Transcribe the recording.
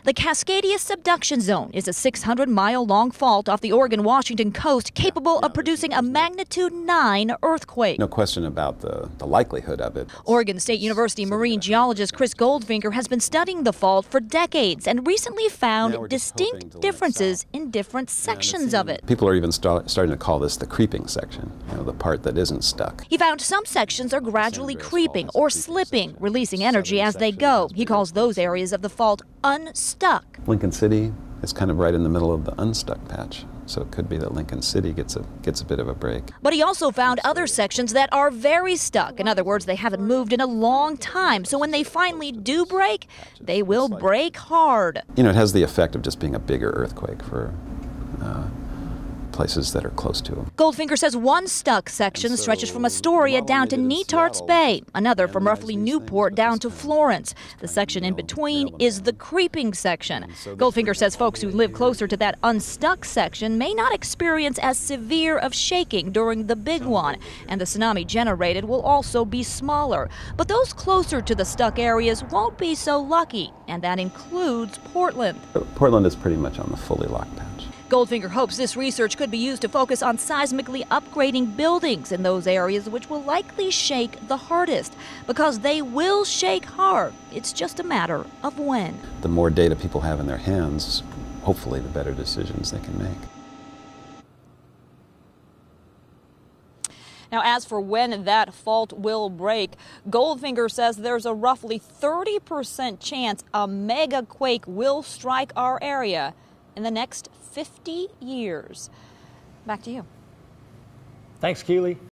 The Cascadia subduction zone is a 600-mile-long fault off the Oregon-Washington coast capable of producing a magnitude 9 earthquake. No question about the likelihood of it. Oregon State University marine geologist Chris Goldfinger has been studying the fault for decades and recently found distinct differences in different sections of it. People are even starting to call this the creeping section, the part that isn't stuck. He found some sections are gradually creeping or slipping, releasing energy as they go. He calls those areas of the fault unstuck. Lincoln City is kind of right in the middle of the unstuck patch, so it could be that Lincoln City gets a bit of a break. But he also found other sections that are very stuck. In other words, they haven't moved in a long time, so when they finally do break, they will break hard. It has the effect of just being a bigger earthquake for places that are close to them. Goldfinger says one stuck section stretches from Astoria down to Netarts Bay, another from roughly Newport down to Florence. The section in between is the creeping section. Goldfinger says folks who live closer to that unstuck section may not experience as severe of shaking during the big one, and the tsunami generated will also be smaller. But those closer to the stuck areas won't be so lucky, and that includes Portland. Portland is pretty much on the fully locked patch. Goldfinger hopes this research could be used to focus on seismically upgrading buildings in those areas which will likely shake the hardest, because they will shake hard. It's just a matter of when. The more data people have in their hands, hopefully the better decisions they can make. Now, as for when that fault will break, Goldfinger says there's a roughly 30% chance a mega quake will strike our area in the next 50 years. Back to you. Thanks, Keely.